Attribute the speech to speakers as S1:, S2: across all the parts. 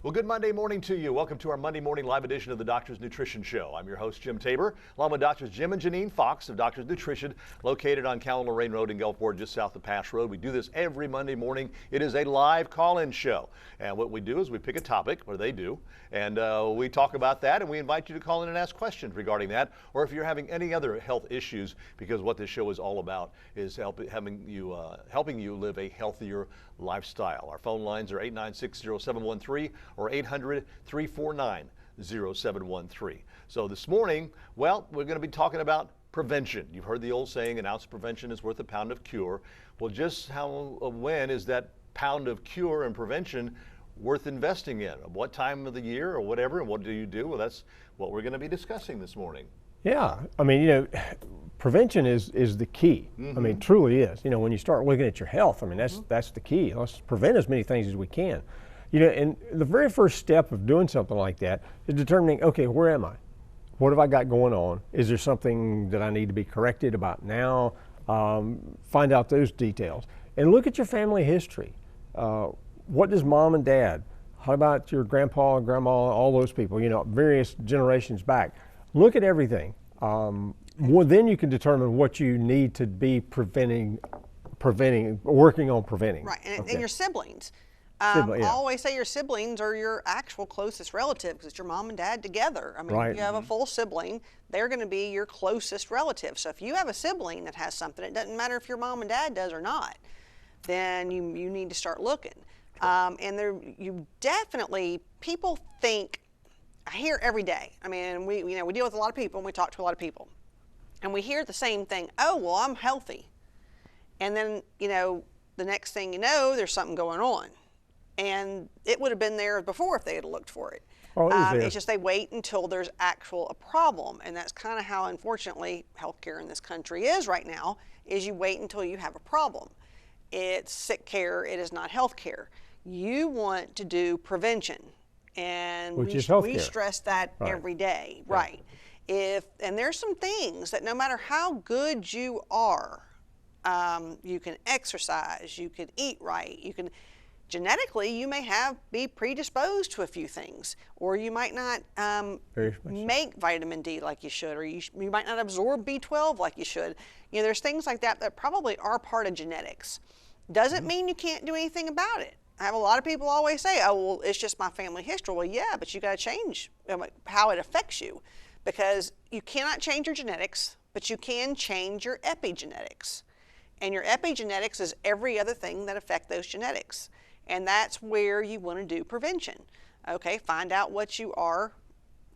S1: Well, good Monday morning to you. Welcome to our Monday morning live edition of the Doctor's Nutrition Show. I'm your host, Jim Tabor, along with Doctors Jim and Janine Fox of Doctor's Nutrition, located on Cal and Lorraine Road in Gulfport, just south of Pass Road. We do this every Monday morning. It is a live call-in show. And what we do is we pick a topic, or they do, and we talk about that, and we invite you to call in and ask questions regarding that, or if you're having any other health issues, because what this show is all about is helping you live a healthier lifestyle. Our phone lines are 896-0713 or 800-349-0713. So this morning, well, we're going to be talking about prevention. You've heard the old saying, an ounce of prevention is worth a pound of cure. Well, just when is that pound of cure and prevention worth investing in? What time of the year or whatever, and what do you do? Well, that's what we're going to be discussing this morning.
S2: Yeah, I mean, prevention is the key.
S1: Mm-hmm.
S2: I mean, truly is. When you start looking at your health, I mean, that's the key. Let's prevent as many things as we can. And the very first step of doing something like that is determining, okay, where am I? What have I got going on? Is there something that I need to be corrected about now? Find out those details. And look at your family history. What does mom and dad? How about your grandpa and grandma, all those people, various generations back? Look at everything. Then you can determine what you need to be working on preventing.
S3: Right, and
S2: Okay.
S3: your siblings.
S2: Yeah.
S3: I always say your siblings are your actual closest relative because it's your mom and dad together. I mean,
S2: Right.
S3: if you have a full sibling, they're going to be your closest relative. So if you have a sibling that has something, it doesn't matter if your mom and dad does or not, then you need to start looking. You definitely, people think, I hear every day. I mean, we deal with a lot of people and we talk to a lot of people. And we hear the same thing, oh, well, I'm healthy. And then, the next thing you know, there's something going on. And it would have been there before if they had looked for it.
S2: Oh, it was there.
S3: It's just they wait until there's a problem. And that's kind of how, unfortunately, healthcare in this country is right now, is you wait until you have a problem. It's sick care, it is not health care. You want to do prevention. And
S2: Which is
S3: we
S2: healthcare.
S3: stress that
S2: Right.
S3: every day,
S2: Yeah.
S3: right? And there's some things that no matter how good you are, you can exercise, you can eat right, genetically you may be predisposed to a few things, or you might not
S2: Very much so.
S3: make vitamin D like you should, or you might not absorb B12 like you should. There's things like that probably are part of genetics. Doesn't mean you can't do anything about it. I have a lot of people always say, oh, well, it's just my family history. Well, yeah, but you got to change how it affects you, because you cannot change your genetics, but you can change your epigenetics. And your epigenetics is every other thing that affects those genetics. And that's where you want to do prevention. Okay, find out what you are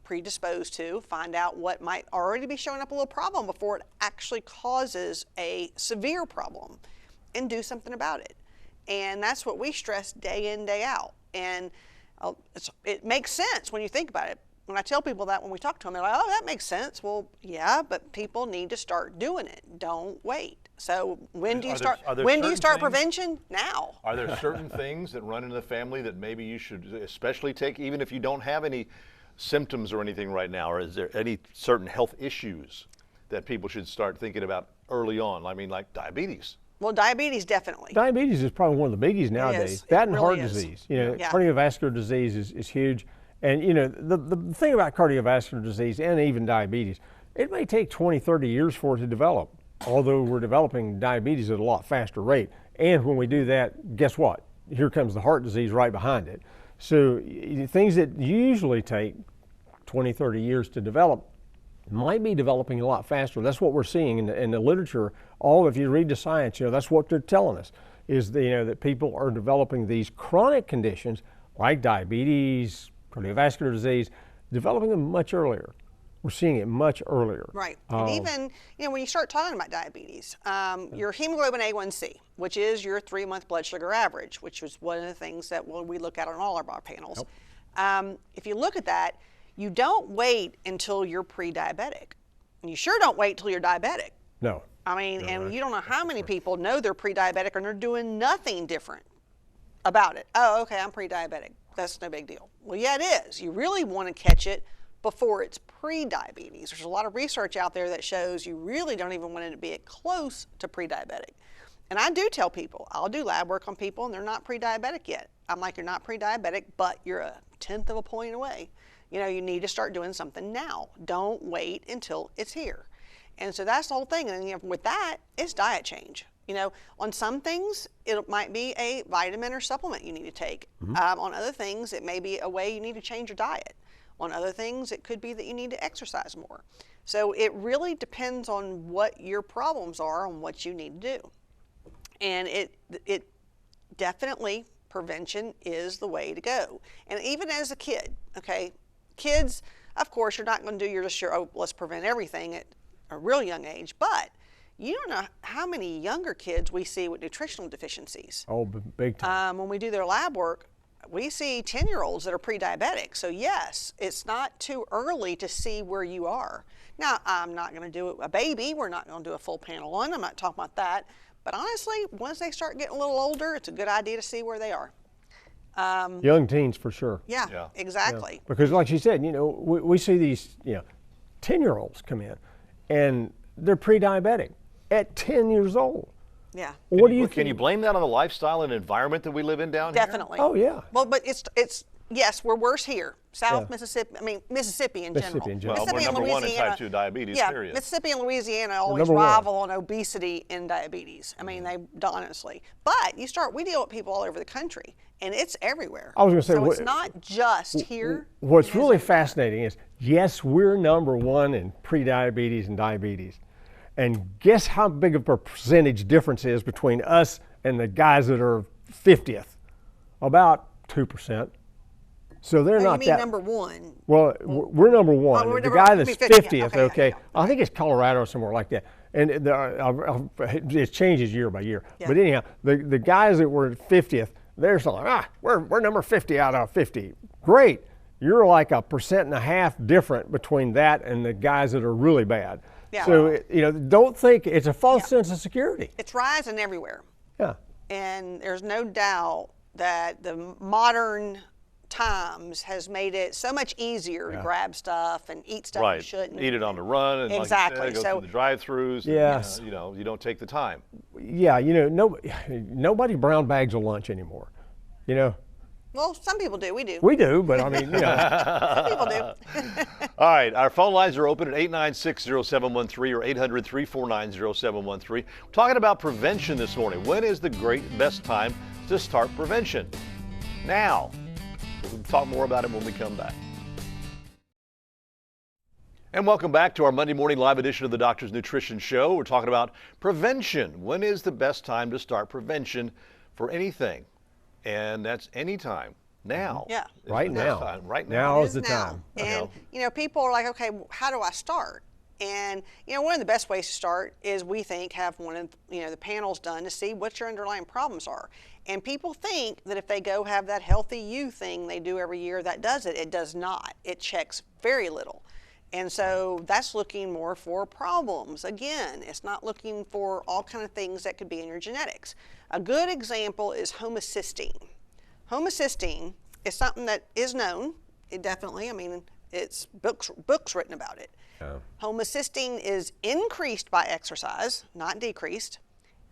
S3: predisposed to, find out what might already be showing up a little problem before it actually causes a severe problem, and do something about it. And that's what we stress day in, day out. And it makes sense when you think about it. When I tell people that, when we talk to them, they're like, oh, that makes sense. Well, yeah, but people need to start doing it. Don't wait. So when do you start prevention? Now.
S1: Are there certain things that run in the family that maybe you should especially take, even if you don't have any symptoms or anything right now? Or is there any certain health issues that people should start thinking about early on? I mean, like diabetes.
S3: Well, diabetes, definitely.
S2: Diabetes is probably one of the biggies nowadays. That and
S3: really
S2: heart
S3: is.
S2: disease.
S3: Yeah.
S2: Cardiovascular disease is huge. And the thing about cardiovascular disease and even diabetes, it may take 20, 30 years for it to develop, although we're developing diabetes at a lot faster rate. And when we do that, guess what? Here comes the heart disease right behind it. So things that usually take 20, 30 years to develop might be developing a lot faster. That's what we're seeing in the literature. If you read the science, that's what they're telling us, is that people are developing these chronic conditions like diabetes, cardiovascular disease, developing them much earlier. We're seeing it much earlier.
S3: Right. And even, when you start talking about diabetes, your hemoglobin A1C, which is your 3-month blood sugar average, which is one of the things that we look at on all of our panels. Yep. If you look at that, you don't wait until you're pre-diabetic. And you sure don't wait till you're diabetic.
S2: No.
S3: I mean, you don't know how many people know they're pre-diabetic and they're doing nothing different about it. Oh, okay, I'm pre-diabetic. That's no big deal. Well, yeah, it is. You really want to catch it before it's pre-diabetes. There's a lot of research out there that shows you really don't even want it to be close to pre-diabetic. And I do tell people, I'll do lab work on people and they're not pre-diabetic yet. I'm like, you're not pre-diabetic, but you're a tenth of a point away. You know, you need to start doing something now. Don't wait until it's here. And so that's the whole thing. And with that, it's diet change. You know, on some things, it might be a vitamin or supplement you need to take. On other things, it may be a way you need to change your diet. On other things, it could be that you need to exercise more. So it really depends on what your problems are and what you need to do. And it definitely, prevention is the way to go. And even as a kid, okay, kids, of course, you're not going to do your oh, let's prevent everything at a real young age, but you don't know how many younger kids we see with nutritional deficiencies.
S2: Oh, big time.
S3: When we do their lab work, we see 10-year-olds that are pre-diabetic. So yes, it's not too early to see where you are. Now, I'm not going to do a baby. We're not going to do a full panel on. I'm not talking about that. But honestly, once they start getting a little older, it's a good idea to see where they are.
S2: Young teens for sure.
S3: Yeah, exactly.
S2: Yeah. Because like she said, you know, we see these, 10-year-olds come in and they're pre-diabetic at 10 years old.
S3: Yeah.
S2: What do you think?
S1: Can you blame that on the lifestyle and environment that we live in down here?
S3: Definitely.
S2: Oh, yeah.
S3: Well, but it's yes, we're worse here. South Mississippi, Mississippi in general.
S1: Well, we're number one in type 2 diabetes,
S3: yeah,
S1: period.
S3: Mississippi and Louisiana always
S2: number one.
S3: rival on obesity and diabetes. I mean, they honestly. But we deal with people all over the country, and it's everywhere.
S2: I was going to say,
S3: so it's not just here.
S2: What's really fascinating is, yes, we're number one in pre-diabetes and diabetes. And guess how big of a percentage difference is between us and the guys that are 50th? About 2%. So they're not
S3: you mean number one?
S2: Well, we're number one.
S3: we're
S2: the
S3: number-
S2: guy
S3: we
S2: that's
S3: mean 50,
S2: 50th,
S3: yeah,
S2: okay,
S3: yeah.
S2: I think it's Colorado or somewhere like that. And it changes year by year.
S3: Yeah.
S2: But anyhow, the guys that were 50th, they're still like, we're number 50 out of 50. Great. You're like 1.5% different between that and the guys that are really bad.
S3: Yeah.
S2: So, don't think it's a false sense of security.
S3: It's rising everywhere.
S2: Yeah.
S3: And there's no doubt that the modern times has made it so much easier to grab stuff and eat stuff
S1: Right.
S3: you shouldn't.
S1: Eat it on the run and
S3: Exactly.
S1: like you said, go through the drive-throughs.
S2: Yes.
S1: And, you don't take the time.
S2: Yeah, nobody brown bags a lunch anymore.
S3: Well, some people do. We do.
S2: We do, but I mean,
S3: Some people do.
S1: All right, our phone lines are open at 896-0713 or 800-349-0713. We're talking about prevention this morning. When is the best time to start prevention? Now. We'll talk more about it when we come back. And welcome back to our Monday morning live edition of the Doctor's Nutrition Show. We're talking about prevention. When is the best time to start prevention for anything? And that's anytime. Now.
S3: Yeah.
S1: is
S2: Right
S1: the best
S2: now.
S1: time. Right now.
S2: Now
S3: It
S2: is the
S3: now.
S2: time.
S3: And, people are like, okay, how do I start? And, one of the best ways to start is, we think, have one of, the panels done to see what your underlying problems are. And people think that if they go have that Healthy You thing they do every year, that does it. It does not. It checks very little. And so that's looking more for problems. Again, it's not looking for all kind of things that could be in your genetics. A good example is homocysteine. Homocysteine is something that is known. It definitely, it's books written about it.
S2: Yeah.
S3: Homocysteine is increased by exercise, not decreased.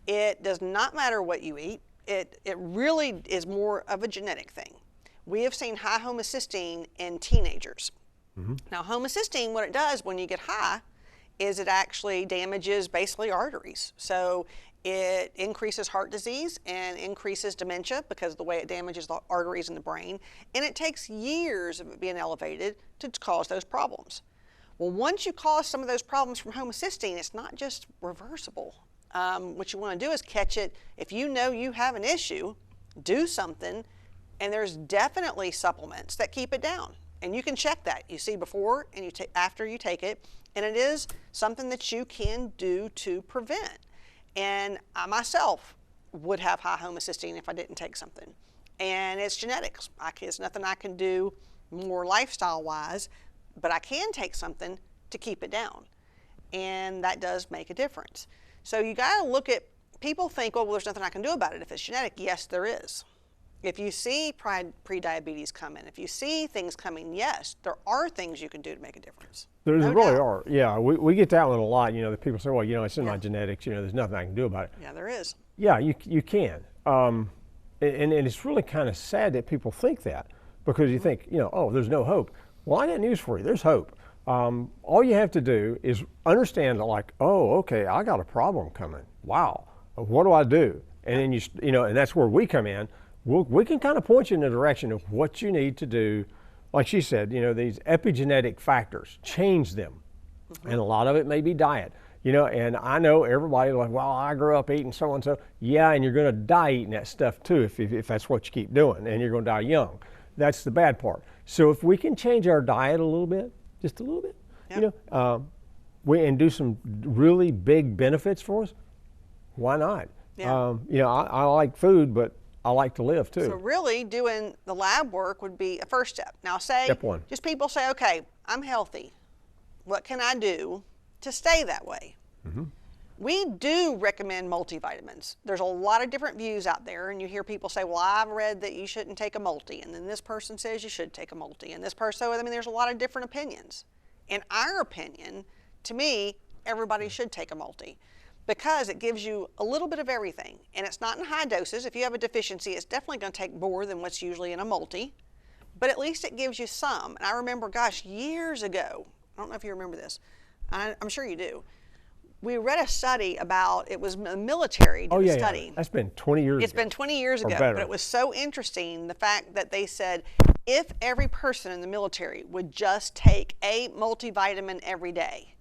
S3: It does not matter what you eat. It really is more of a genetic thing. We have seen high homocysteine in teenagers. Mm-hmm. Now, homocysteine, what it does when you get high is it actually damages basically arteries. So it increases heart disease and increases dementia because of the way it damages the arteries in the brain. And it takes years of it being elevated to cause those problems. Well, once you cause some of those problems from homocysteine, it's not just reversible. What you want to do is catch it. If you know you have an issue, do something, and there's definitely supplements that keep it down. And you can check that. You see before and after you take it, and it is something that you can do to prevent. And I myself would have high homocysteine if I didn't take something. And it's genetics. It's nothing I can do more lifestyle-wise, but I can take something to keep it down. And that does make a difference. So you got to look at, people think, well, there's nothing I can do about it if it's genetic. Yes, there is. If you see pre-diabetes coming, if you see things coming, yes, there are things you can do to make a difference.
S2: There
S3: No
S2: really
S3: doubt.
S2: are. Yeah, we get that one a lot. The people say, well, it's in my genetics. There's nothing I can do about it.
S3: Yeah, there is.
S2: Yeah, you can. And it's really kind of sad that people think that, because you think, oh, there's no hope. Well, I got news for you. There's hope. All you have to do is understand that, like, oh, okay, I got a problem coming. Wow, what do I do? And then and that's where we come in. We can kind of point you in the direction of what you need to do. Like she said, these epigenetic factors, change them. And a lot of it may be diet. And I know everybody's like, well, I grew up eating so-and-so. Yeah, and you're going to die eating that stuff too if that's what you keep doing, and you're going to die young. That's the bad part. So if we can change our diet a little bit, just a little bit, and do some really big benefits for us, why not?
S3: Yeah.
S2: I like food, but I like to live too.
S3: So really doing the lab work would be a first step. Now
S2: Step one.
S3: just people say, okay, I'm healthy. What can I do to stay that way?
S2: Mm-hmm.
S3: We do recommend multivitamins. There's a lot of different views out there, and you hear people say, well, I've read that you shouldn't take a multi, and then this person says you should take a multi, and this person, there's a lot of different opinions. In our opinion, to me, everybody should take a multi, because it gives you a little bit of everything, and it's not in high doses. If you have a deficiency, it's definitely going to take more than what's usually in a multi, but at least it gives you some. And I remember, gosh, years ago, I don't know if you remember this, I'm sure you do, we read a study about, it was military did a study.
S2: Yeah. That's been 20 years ago.
S3: It's been 20 years ago, but it was so interesting, the fact that they said if every person in the military would just take a multivitamin every day,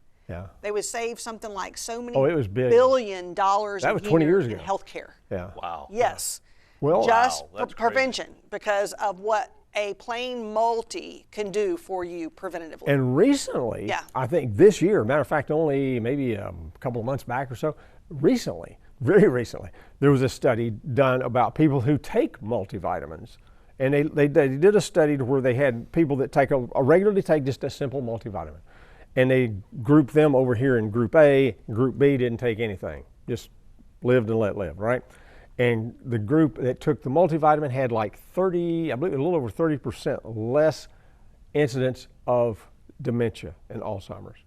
S3: they would save something like so many
S2: it was big.
S3: $1 billion
S2: That was 20 years
S3: in
S2: ago.
S3: healthcare.
S2: Yeah.
S1: Wow.
S3: Yes.
S2: Well,
S3: just
S1: that's
S3: prevention, because of what a plain multi can do for you preventatively.
S2: And recently, I think this year, matter of fact, only maybe a couple of months back or so, recently, very recently, there was a study done about people who take multivitamins. And they did a study where they had people that take regularly take just a simple multivitamin. And they grouped them over here in group A. Group B didn't take anything, just lived and let live, right? And the group that took the multivitamin had like a little over 30% less incidence of dementia and Alzheimer's.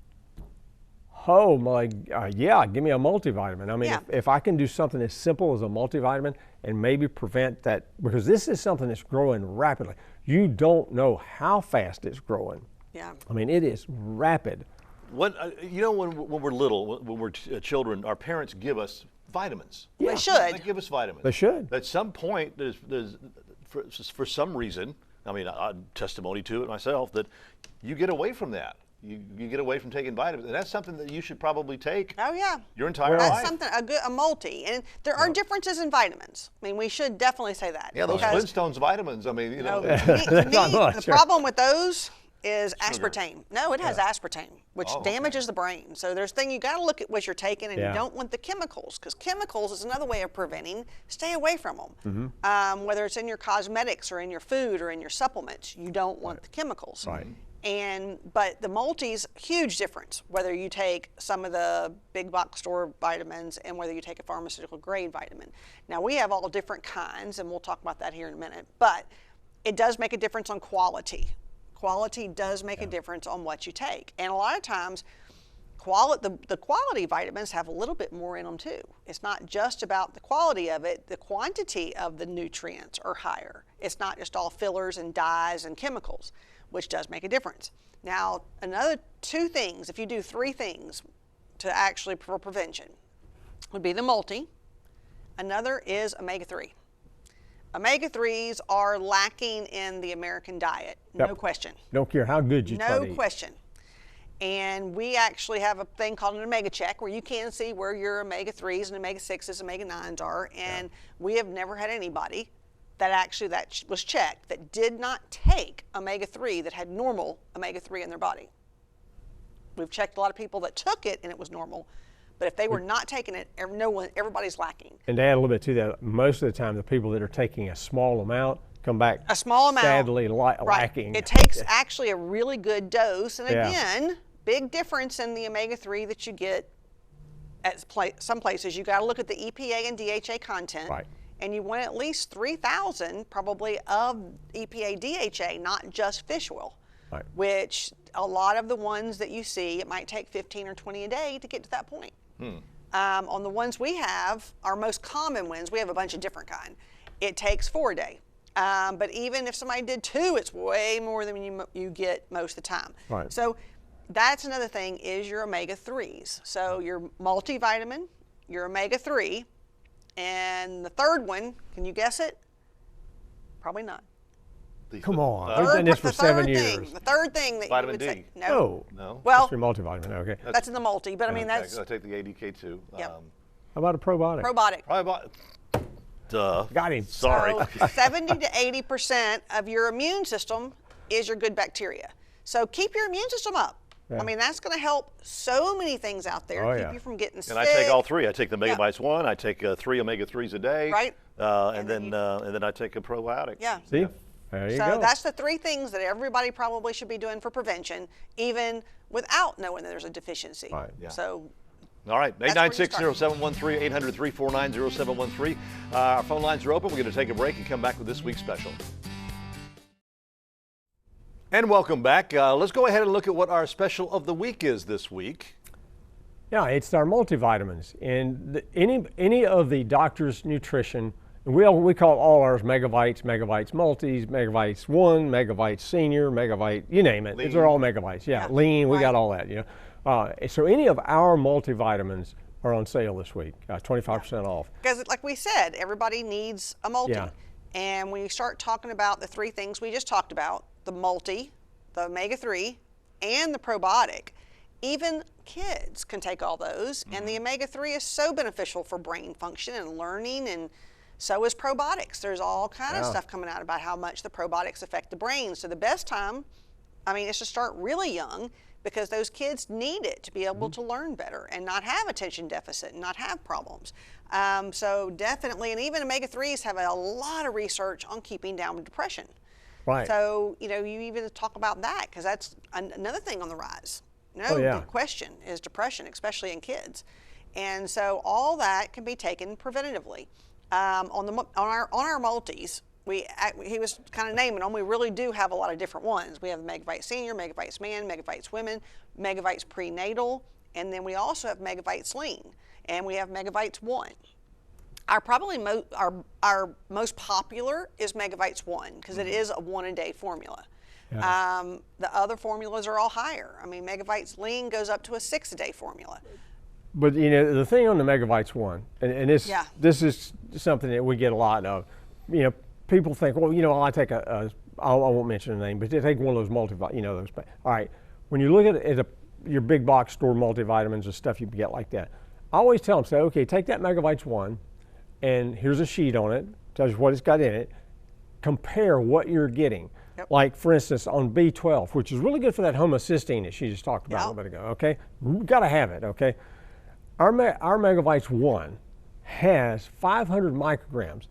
S2: Oh my, give me a multivitamin. I mean, if I can do something as simple as a multivitamin and maybe prevent that, because this is something that's growing rapidly. You don't know how fast it's growing.
S3: Yeah.
S2: I mean, it is rapid.
S1: When we're little, when we're children, our parents give us vitamins.
S3: They should.
S1: They give us vitamins.
S2: They should.
S1: At some point, there's for some reason, testimony to it myself, that you get away from that. You get away from taking vitamins, and that's something that you should probably take.
S3: Oh yeah.
S1: Your entire life.
S3: That's something, a multi, and there are differences in vitamins. I mean, we should definitely say that.
S1: Yeah, those Flintstones vitamins. I mean,
S3: to me, the problem with those is aspartame. No, it has aspartame, which damages the brain. So there's you got to look at what you're taking, and you don't want the chemicals, because chemicals is another way of preventing. Stay away from them. Mm-hmm. Whether it's in your cosmetics or in your food or in your supplements, you don't want the chemicals.
S2: Right.
S3: But the multis, huge difference, whether you take some of the big box store vitamins and whether you take a pharmaceutical grade vitamin. Now we have all different kinds, and we'll talk about that here in a minute, but it does make a difference on quality. Quality does make a difference on what you take. And a lot of times, the quality vitamins have a little bit more in them too. It's not just about the quality of it, the quantity of the nutrients are higher. It's not just all fillers and dyes and chemicals, which does make a difference. Now, another 2 things, if you do 3 things for prevention, would be the multi. Another is omega-3. Omega-3s are lacking in the American diet, no question.
S2: Don't care how good you try to eat.
S3: No question. And we actually have a thing called an omega check where you can see where your omega-3s and omega-6s, omega-9s are, and we have never had anybody that was checked that did not take omega-3 that had normal omega-3 in their body. We've checked a lot of people that took it and it was normal, but if they were not taking it, everybody's lacking.
S2: And to add a little bit to that, most of the time the people that are taking a small amount come back
S3: a small amount,
S2: sadly lacking.
S3: It takes actually a really good dose, and again, big difference in the omega-3 that you get at some places. You got to look at the EPA and DHA content.
S2: Right.
S3: And you want at least 3,000 probably of EPA DHA, not just fish oil, which a lot of the ones that you see, it might take 15 or 20 a day to get to that point. On the ones we have, our most common ones, we have a bunch of different kind, It takes 4 a day. But even if somebody did 2, it's way more than you get most of the time.
S2: Right.
S3: So that's another thing is your omega-3s. So your multivitamin, your omega-3, and the third one, can you guess it? Probably not.
S2: Come on, we've done this for 7 years.
S3: The third thing that
S1: Vitamin
S3: you would
S1: D.
S3: say.
S2: No.
S1: No?
S3: Well,
S2: That's your multivitamin, okay.
S3: that's in the multi, but I mean, that's
S1: I take the ADK2.
S3: Yep.
S2: How about a probiotic?
S3: probiotic.
S1: Probably about, duh.
S2: Got him.
S1: Sorry.
S3: So 70 to 80% of your immune system is your good bacteria. So keep your immune system up.
S2: Yeah.
S3: I mean, that's going to help so many things out there.
S2: Oh,
S3: keep
S2: yeah.
S3: you from getting sick.
S1: And I take all 3. I take the
S3: Yeah.
S1: Megabytes 1. I take 3 omega-3s a day.
S3: Right.
S1: And then I take a probiotic.
S3: Yeah.
S2: See? There you
S3: So
S2: go.
S3: that's the 3 things that everybody probably should be doing for prevention, even without knowing that there's a deficiency.
S2: Right.
S1: Yeah.
S3: So
S1: All right,
S3: That's where you
S1: 896-0713, 800-349-0713. Our phone lines are open. We're going to take a break and come back with this week's special. And welcome back. Let's go ahead and look at what our special of the week is this week.
S2: Yeah, it's our multivitamins. And any of the doctor's nutrition, and we call all ours megabytes, megabytes multis, megabytes 1, megabytes senior, megabyte, you name it.
S1: Lean.
S2: These are all megabytes. Yeah, lean, we got all that, you know. So any of our multivitamins are on sale this week, 25% off.
S3: because like we said, everybody needs a multi.
S2: Yeah.
S3: And when you start talking about the 3 things we just talked about, the multi, the omega-3, and the probiotic, even kids can take all those. And the omega-3 is so beneficial for brain function and learning, and so is probiotics. There's all kind of stuff coming out about how much the probiotics affect the brain. So the best time, I mean, is to start really young, because those kids need it to be able to learn better and not have attention deficit and not have problems. So definitely, and even omega-3s have a lot of research on keeping down depression.
S2: Right.
S3: So, you know, you even talk about that, because that's another thing on the rise. No question is depression, especially in kids. And so all that can be taken preventatively. On our multis, he was kind of naming them. We really do have a lot of different ones. We have Megabytes Senior, Megabytes Man, Megabytes Women, Megabytes Prenatal, and then we also have Megabytes Lean, and we have Megabytes 1. Our most popular is Megabytes 1, because it is a 1-a-day formula.
S2: Yeah.
S3: The other formulas are all higher. I mean, Megabytes Lean goes up to a 6-a-day formula.
S2: But you know, the thing on the Megabytes 1, and this is something that we get a lot of. You know, people think, well, you know, I take I won't mention the name, but they take one of those multivitamins, you know, those. All right, when you look at your big box store multivitamins and stuff you can get like that, I always tell them, say, okay, take that Megabytes 1, and here's a sheet on it, tells you what it's got in it. Compare what you're getting.
S3: Yep.
S2: Like, for instance, on B12, which is really good for that homocysteine that she just talked about a little bit ago, okay? We've got to have it, okay? Our Megabytes 1 has 500 micrograms.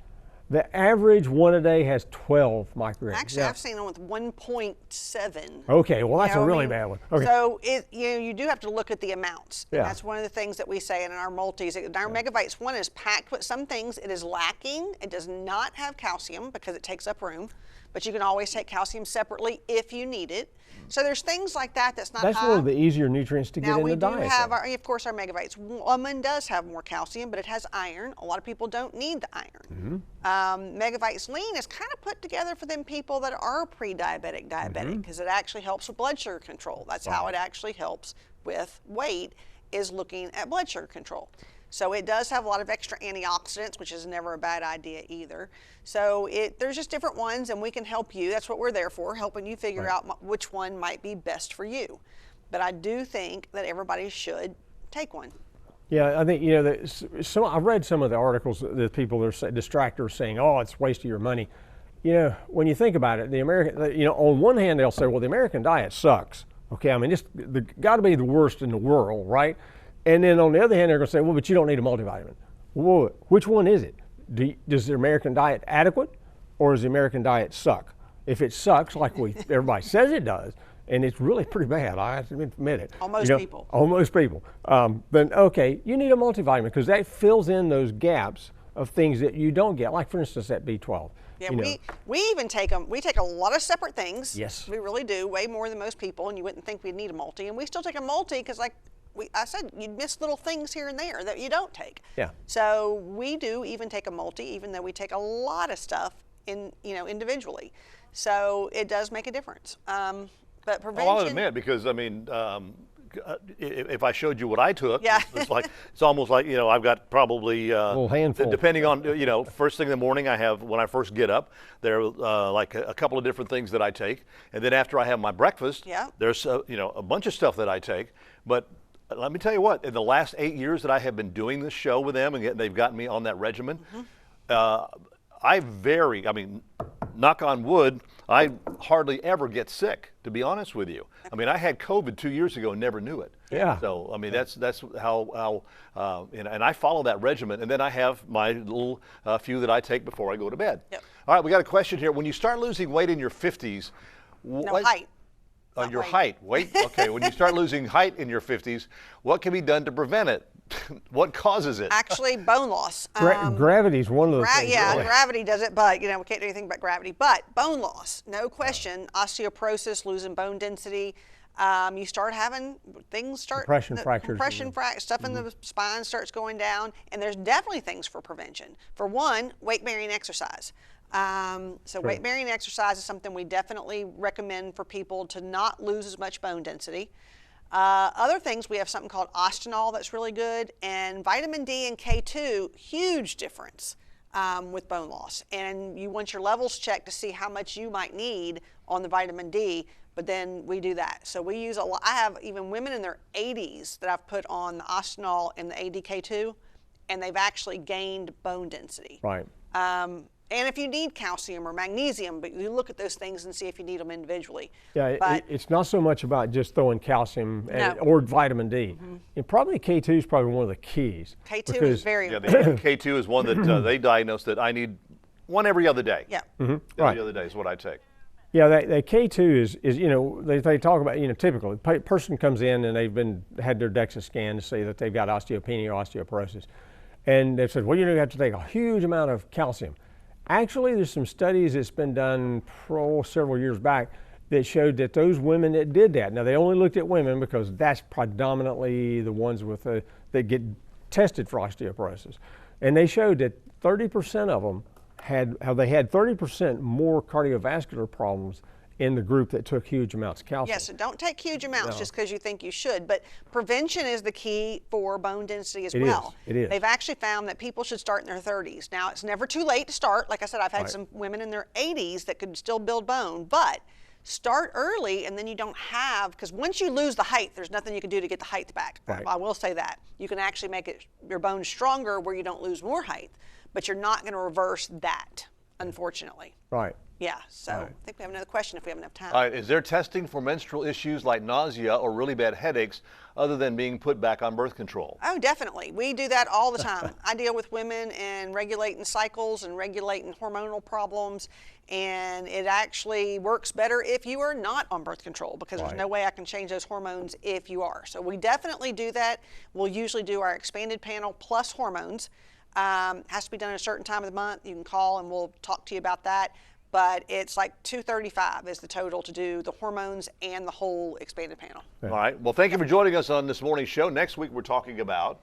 S2: The average 1-a-day has 12 micrograms.
S3: Actually, I've seen one with 1.7.
S2: Okay, well, that's
S3: You know,
S2: a really
S3: I mean,
S2: bad one. Okay.
S3: So you do have to look at the amounts. And
S2: Yeah.
S3: that's one of the things that we say in our multis. Our Megabytes 1 is packed with some things. It is lacking. It does not have calcium because it takes up room. But you can always take calcium separately if you need it. So there's things like that that's not
S2: That's
S3: high.
S2: one of the easier nutrients to get
S3: Now
S2: in
S3: we
S2: the
S3: do
S2: diet.
S3: have,
S2: though.
S3: of course, our Megabytes Woman does have more calcium, but it has iron. A lot of people don't need the iron. Megabytes Lean is kind of put together for them people that are pre-diabetic, because it actually helps with blood sugar control. That's how it actually helps with weight, is looking at blood sugar control. So it does have a lot of extra antioxidants, which is never a bad idea either. So there's just different ones, and we can help you. That's what we're there for, helping you figure out which one might be best for you. But I do think that everybody should take one.
S2: Yeah, I think, you know, I've read some of the articles that people are distractors saying, oh, it's a waste of your money. You know, when you think about it, the American, you know, on one hand they'll say, well, the American diet sucks. Okay, I mean, it's got to be the worst in the world, right? And then on the other hand, they're going to say, well, but you don't need a multivitamin. Well, which one is it? Does the American diet adequate, or does the American diet suck? If it sucks, like everybody says it does, and it's really pretty bad, I have to admit it.
S3: Almost people.
S2: Almost people. Then, okay, you need a multivitamin, because that fills in those gaps of things that you don't get, like, for instance, that B12.
S3: Yeah, we even take them. We take a lot of separate things.
S2: Yes.
S3: We really do, way more than most people, and you wouldn't think we'd need a multi. And we still take a multi because, like, I said you'd miss little things here and there that you don't take.
S2: Yeah.
S3: So we do even take a multi, even though we take a lot of stuff individually. So it does make a difference. But prevention.
S1: Well, I'll admit, because I mean, if I showed you what I took,
S3: Yeah.
S1: it's almost like, I've got probably
S2: a little handful.
S1: Depending on, first thing in the morning, when I first get up, there are like a couple of different things that I take, and then after I have my breakfast,
S3: Yeah.
S1: there's a bunch of stuff that I take. But let me tell you what, in the last 8 years that I have been doing this show with them, and they've gotten me on that regimen, I mean, knock on wood, I hardly ever get sick, to be honest with you. I mean, I had COVID 2 years ago and never knew it.
S2: Yeah.
S1: So, I mean, that's how and I follow that regimen. And then I have my little few that I take before I go to bed.
S3: Yep.
S1: All right, we got a question here. When you start losing weight in your 50s,
S3: No, height.
S1: Your
S3: weight.
S1: height. Weight? Okay, when you start losing height in your 50s, what can be done to prevent it? What causes it?
S3: Actually, bone loss.
S2: Gravity's one of the things.
S3: Yeah,
S2: really.
S3: gravity does it, but we can't do anything but gravity. But bone loss, no question. Osteoporosis, losing bone density. You start having
S2: Compression fractures.
S3: Stuff in the spine starts going down, and there's definitely things for prevention. For one, weight-bearing exercise. Weight-bearing exercise is something we definitely recommend for people to not lose as much bone density. Other things, we have something called ostenol that's really good, and vitamin D and K2, huge difference with bone loss. And you want your levels checked to see how much you might need on the vitamin D, but then we do that. So we use a lot. I have even women in their 80s that I've put on the ostenol and the ADK2, and they've actually gained bone density.
S2: Right.
S3: And if you need calcium or magnesium, but you look at those things and see if you need them individually.
S2: Yeah,
S3: but
S2: it's not so much about just throwing calcium
S3: No.
S2: or vitamin D. And probably K2 is probably one of the keys.
S3: K2 is very
S1: Yeah,
S3: important.
S1: the K2 is one that they diagnosed that I need one every other day.
S3: Yeah.
S2: Right.
S1: Every other day is what I take.
S2: Yeah, that K2 is they talk about, typically, a person comes in and they've had their DEXA scan to say that they've got osteopenia or osteoporosis. And they said, well, you have to take a huge amount of calcium. Actually, there's some studies that's been done several years back that showed that those women that did that, now they only looked at women because that's predominantly the ones that get tested for osteoporosis. And they showed that 30% of them had 30% more cardiovascular problems in the group that took huge amounts of calcium.
S3: Yes, so don't take huge amounts
S2: No.
S3: just because you think you should, but prevention is the key for bone density as
S2: It
S3: well.
S2: is, it is.
S3: They've actually found that people should start in their 30s. Now, it's never too late to start. Like I said, I've had
S2: Right.
S3: some women in their 80s that could still build bone, but start early and then you don't have, because once you lose the height, there's nothing you can do to get the height back.
S2: Right.
S3: I will say that. You can actually make your bones stronger where you don't lose more height, but you're not going to reverse that, unfortunately.
S2: Right.
S3: Yeah, so I think we have another question if we have enough time.
S1: All right, is there testing for menstrual issues like nausea or really bad headaches other than being put back on birth control?
S3: Oh, definitely. We do that all the time. I deal with women and regulating cycles and regulating hormonal problems, and it actually works better if you are not on birth control because there's
S2: Right.
S3: no way I can change those hormones if you are. So we definitely do that. We'll usually do our expanded panel plus hormones. Has to be done at a certain time of the month. You can call and we'll talk to you about that. But it's like $235 is the total to do the hormones and the whole expanded panel.
S1: All right, well, thank you for joining us on this morning's show. Next week, we're talking about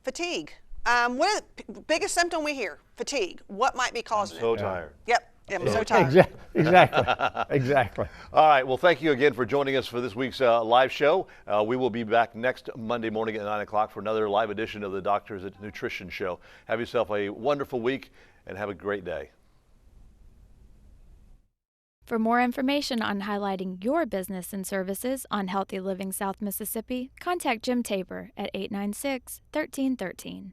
S3: Fatigue. What is the biggest symptom we hear? Fatigue. What might be causing
S1: so
S3: it?
S1: tired.
S3: Yep, I'm so tired.
S2: Exactly. Exactly.
S1: All right, well, thank you again for joining us for this week's live show. We will be back next Monday morning at 9 o'clock for another live edition of the Doctors Nutrition Show. Have yourself a wonderful week and have a great day.
S4: For more information on highlighting your business and services on Healthy Living South Mississippi, contact Jim Tabor at 896-1313.